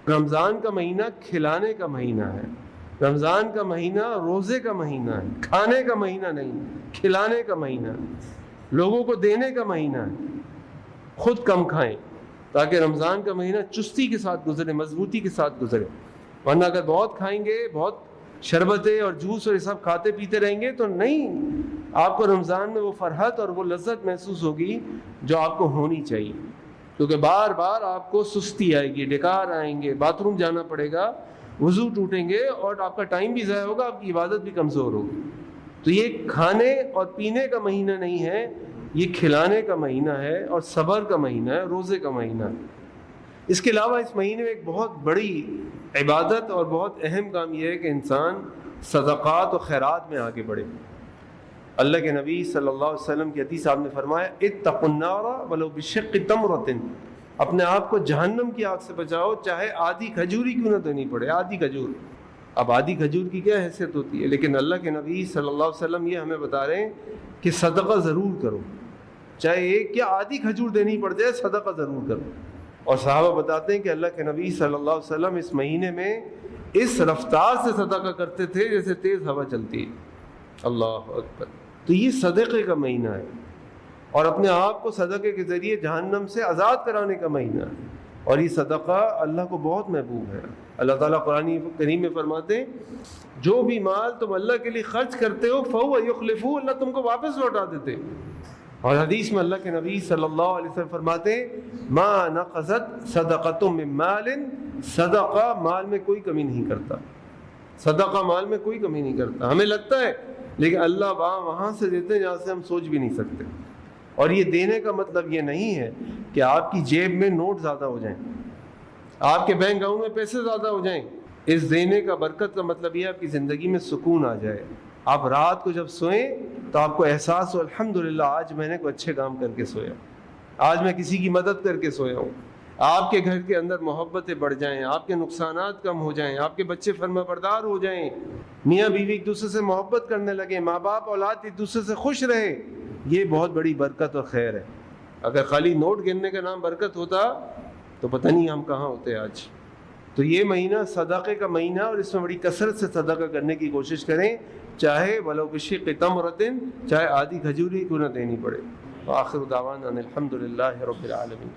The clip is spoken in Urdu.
رمضان کا مہینہ کھلانے کا مہینہ ہے، رمضان کا مہینہ روزے کا مہینہ ہے، کھانے کا مہینہ نہیں، کھلانے کا مہینہ ہے، لوگوں کو دینے کا مہینہ ہے۔ خود کم کھائیں تاکہ رمضان کا مہینہ چستی کے ساتھ گزرے، مضبوطی کے ساتھ گزرے، ورنہ اگر بہت کھائیں گے، بہت شربتیں اور جوس اور یہ سب کھاتے پیتے رہیں گے تو نہیں، آپ کو رمضان میں وہ فرحت اور وہ لذت محسوس ہوگی جو آپ کو ہونی چاہیے، کیونکہ بار بار آپ کو سستی آئے گی، ڈکار آئیں گے، باتھ روم جانا پڑے گا، وضو ٹوٹیں گے اور آپ کا ٹائم بھی ضائع ہوگا، آپ کی عبادت بھی کمزور ہوگی۔ تو یہ کھانے اور پینے کا مہینہ نہیں ہے، یہ کھلانے کا مہینہ ہے اور صبر کا مہینہ ہے، روزے کا مہینہ ہے۔ اس کے علاوہ اس مہینے میں ایک بہت بڑی عبادت اور بہت اہم کام یہ ہے کہ انسان صدقات و خیرات میں آگے بڑھے۔ اللہ کے نبی صلی اللہ علیہ وسلم کی حدیث آپ نے فرمایا اتقوا النار ولو بشق تمرۃ، اپنے آپ کو جہنم کی آگ سے بچاؤ چاہے آدھی کھجوری کیوں نہ دینی پڑے، آدھی کھجور۔ اب آدھی کھجور کی کیا حیثیت ہوتی ہے، لیکن اللہ کے نبی صلی اللہ علیہ وسلم یہ ہمیں بتا رہے ہیں کہ صدقہ ضرور کرو، چاہے ایک یا آدھی کھجور دینی پڑ جائے، صدقہ ضرور کرو۔ اور صحابہ بتاتے ہیں کہ اللہ کے نبی صلی اللہ علیہ وسلم اس مہینے میں اس رفتار سے صدقہ کرتے تھے جیسے تیز ہوا چلتی ہے۔ اللہ اکبر۔ تو یہ صدقے کا مہینہ ہے اور اپنے آپ کو صدقے کے ذریعے جہنم سے آزاد کرانے کا مہینہ ہے، اور یہ صدقہ اللہ کو بہت محبوب ہے۔ اللہ تعالیٰ قرآن کریم میں فرماتے ہیں جو بھی مال تم اللہ کے لیے خرچ کرتے ہو فَهُوَ يُخْلِفُهُ، اللہ تم کو واپس لوٹا دیتے۔ اور حدیث میں اللہ کے نبی صلی اللہ علیہ وسلم فرماتے ہیں ما نقصت صدقۃ من مال، صدقہ مال میں کوئی کمی نہیں کرتا، صدقہ مال میں کوئی کمی نہیں کرتا۔ ہمیں لگتا ہے لیکن اللہ وہاں سے دیتے ہیں جہاں سے ہم سوچ بھی نہیں سکتے۔ اور یہ دینے کا مطلب یہ نہیں ہے کہ آپ کی جیب میں نوٹ زیادہ ہو جائیں، آپ کے بینک اکاؤنٹ میں پیسے زیادہ ہو جائیں۔ اس دینے کا برکت کا مطلب یہ ہے آپ کی زندگی میں سکون آ جائے، آپ رات کو جب سوئیں تو آپ کو احساس ہو الحمدللہ آج میں نے کوئی اچھے کام کر کے سویا، آج میں کسی کی مدد کر کے سویا ہوں۔ آپ کے گھر کے اندر محبتیں بڑھ جائیں، آپ کے نقصانات کم ہو جائیں، آپ کے بچے فرما بردار ہو جائیں، میاں بیوی ایک دوسرے سے محبت کرنے لگیں، ماں باپ اولاد ایک دوسرے سے خوش رہے، یہ بہت بڑی برکت اور خیر ہے۔ اگر خالی نوٹ گننے کا نام برکت ہوتا تو پتہ نہیں ہم کہاں ہوتے آج۔ تو یہ مہینہ صدقے کا مہینہ، اور اس میں بڑی کثرت سے صدقہ کرنے کی کوشش کریں، چاہے ولو بشق تمرۃ، چاہے آدھی کھجوری کیوں نہ دینی پڑے۔ وآخر دعوانا ان الحمد للہ رب العالمین۔